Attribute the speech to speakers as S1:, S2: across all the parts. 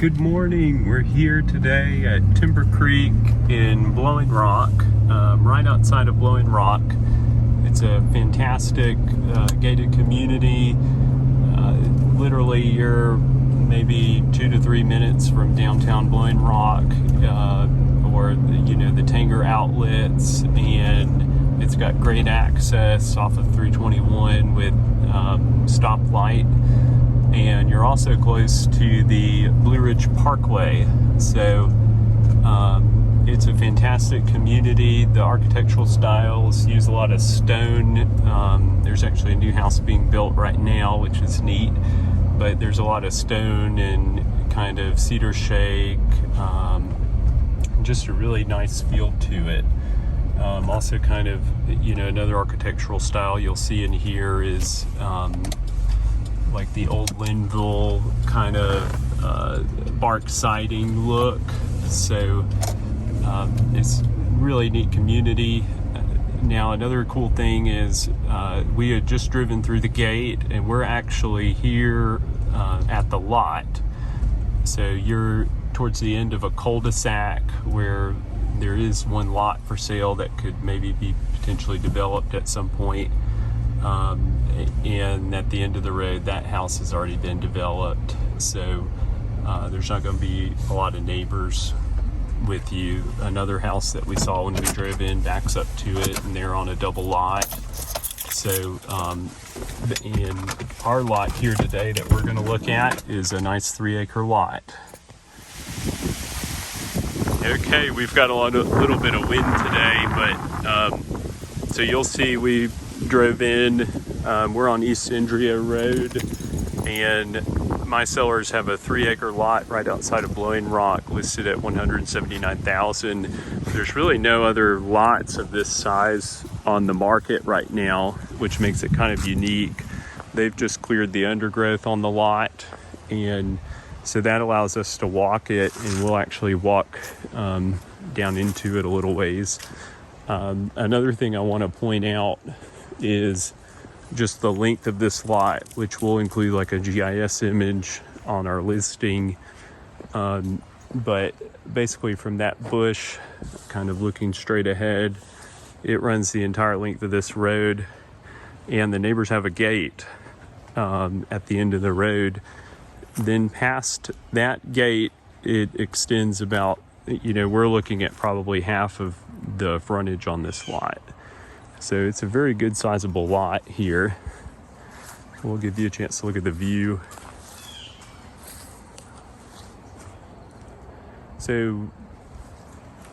S1: Good morning. We're here today at Timber Creek in Blowing Rock, right outside of Blowing Rock. It's a fantastic gated community. Literally, you're maybe 2 to 3 minutes from downtown Blowing Rock, or the Tanger outlets, and it's got great access off of 321 with stoplight. And you're also close to the Blue Ridge Parkway, so it's a fantastic community. The architectural styles use a lot of stone. There's actually a new house being built right now, which is neat, but there's a lot of stone and kind of cedar shake, just a really nice feel to it. Also kind of, another architectural style you'll see in here is like the old Linville kind of bark siding look. So it's really neat community. Now another cool thing is we had just driven through the gate and we're actually here at the lot. So you're towards the end of a cul-de-sac where there is one lot for sale that could maybe be potentially developed at some point. And at the end of the road, that house has already been developed, so there's not going to be a lot of neighbors with you. Another house that we saw when we drove in backs up to it, and they're on a double lot. So in our lot here today that we're going to look at is a nice 3-acre lot. Okay, we've got a little bit of wind today, but so you'll see we drove in. We're on East Indria Road, and my sellers have a 3-acre lot right outside of Blowing Rock listed at $179,000. There's really no other lots of this size on the market right now, which makes it kind of unique. They've just cleared the undergrowth on the lot, and so that allows us to walk it, and we'll actually walk down into it a little ways. Another thing I want to point out is just the length of this lot, which will include like a GIS image on our listing. But basically from that bush, kind of looking straight ahead, it runs the entire length of this road, and the neighbors have a gate at the end of the road. Then past that gate, it extends about, we're looking at probably half of the frontage on this lot. So it's a very good sizable lot here. We'll give you a chance to look at the view. So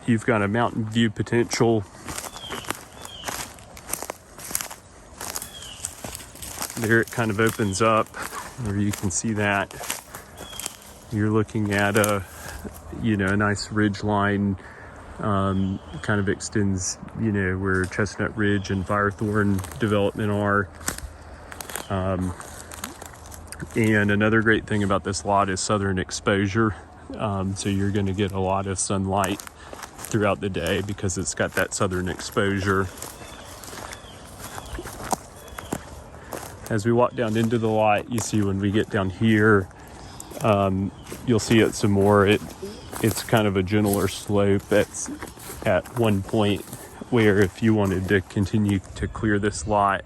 S1: you've got a mountain view potential. There it kind of opens up where you can see that. You're looking at a nice ridge line. Kind of extends, where Chestnut Ridge and Firethorn development are. And another great thing about this lot is southern exposure. So you're going to get a lot of sunlight throughout the day because it's got that southern exposure. As we walk down into the lot, you see when we get down here, you'll see it some more. It's kind of a gentler slope. That's at one point where if you wanted to continue to clear this lot,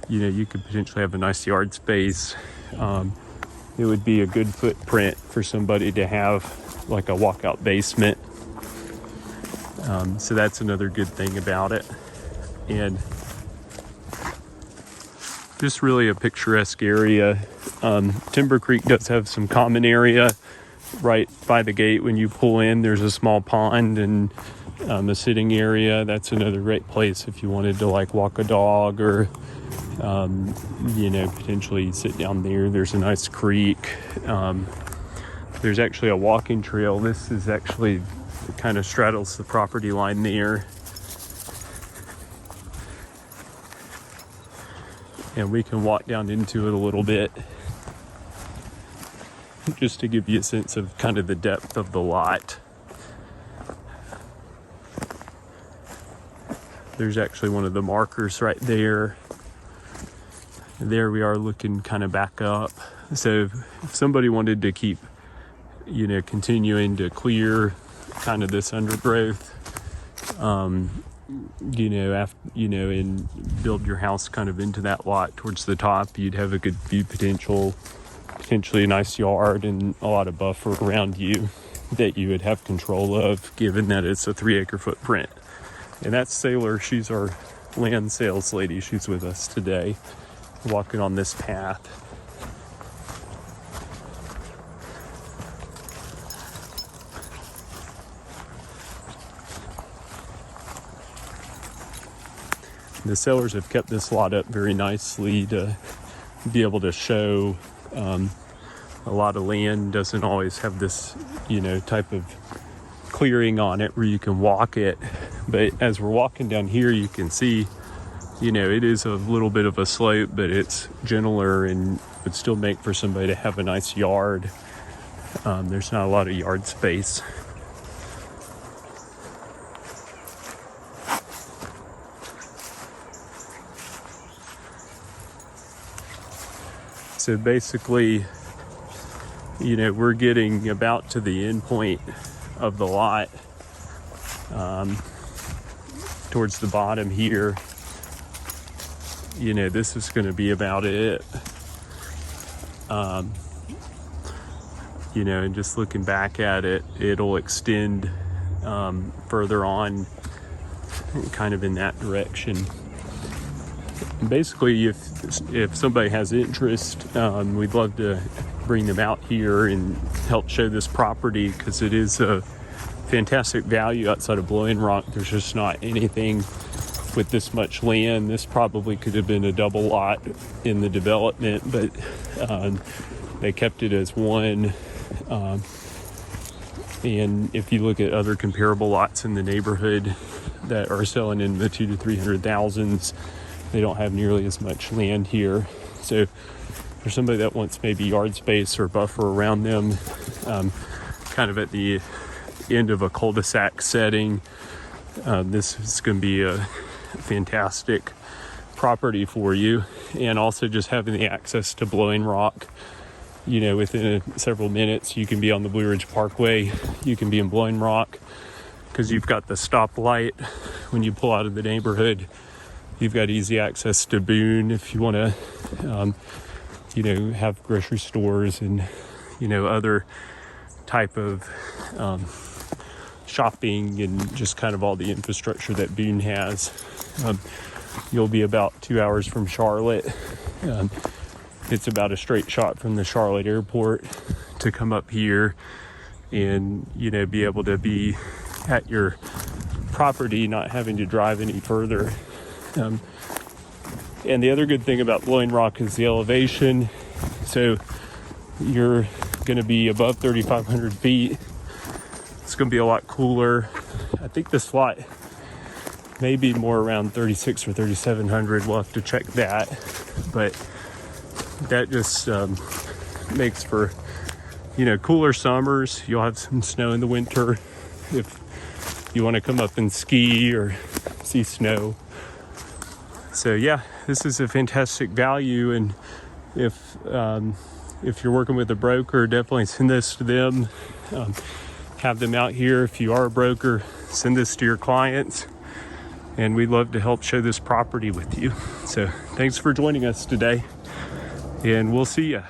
S1: you could potentially have a nice yard space. It would be a good footprint for somebody to have like a walkout basement. So that's another good thing about it. And just really a picturesque area. Timber Creek does have some common area right by the gate. When you pull in, there's a small pond and a sitting area. That's another great place if you wanted to like walk a dog or potentially sit down there. There's a nice creek. There's actually a walking trail. This is actually kind of straddles the property line there. And we can walk down into it a little bit just to give you a sense of kind of the depth of the lot. There's actually one of the markers right there. There we are looking kind of back up. So if somebody wanted to keep continuing to clear kind of this undergrowth, and build your house kind of into that lot towards the top. You'd have a good view potential, potentially a nice yard and a lot of buffer around you that you would have control of, given that it's a 3-acre footprint. And that's Sailor. She's our land sales lady. She's with us today, walking on this path. The sellers have kept this lot up very nicely to be able to show. A lot of land doesn't always have this, type of clearing on it where you can walk it. But as we're walking down here, you can see, it is a little bit of a slope, but it's gentler and would still make for somebody to have a nice yard. There's not a lot of yard space. So basically, we're getting about to the end point of the lot, towards the bottom here. This is going to be about it. And just looking back at it, it'll extend further on, kind of in that direction. And basically, if somebody has interest, we'd love to bring them out here and help show this property, because it is a fantastic value outside of Blowing Rock. There's just not anything with this much land. This probably could have been a double lot in the development, but they kept it as one. And if you look at other comparable lots in the neighborhood that are selling in the $200,000 to $300,000s, they don't have nearly as much land here. So for somebody that wants maybe yard space or buffer around them, kind of at the end of a cul-de-sac setting, this is going to be a fantastic property for you. And also just having the access to Blowing Rock, within several minutes you can be on the Blue Ridge Parkway, you can be in Blowing Rock, because you've got the stoplight when you pull out of the neighborhood. You've got easy access to Boone if you want to have grocery stores and other type of shopping, and just kind of all the infrastructure that Boone has. You'll be about 2 hours from Charlotte. It's about a straight shot from the Charlotte airport to come up here and be able to be at your property, not having to drive any further. And the other good thing about Blowing Rock is the elevation. So you're going to be above 3,500 feet. It's going to be a lot cooler. I think this lot may be more around 3,600 or 3,700. We'll have to check that. But that just makes for, cooler summers. You'll have some snow in the winter if you want to come up and ski or see snow. So yeah, this is a fantastic value, and if you're working with a broker, definitely send this to them. Have them out here. If you are a broker, send this to your clients, and we'd love to help show this property with you. So thanks for joining us today, and we'll see you.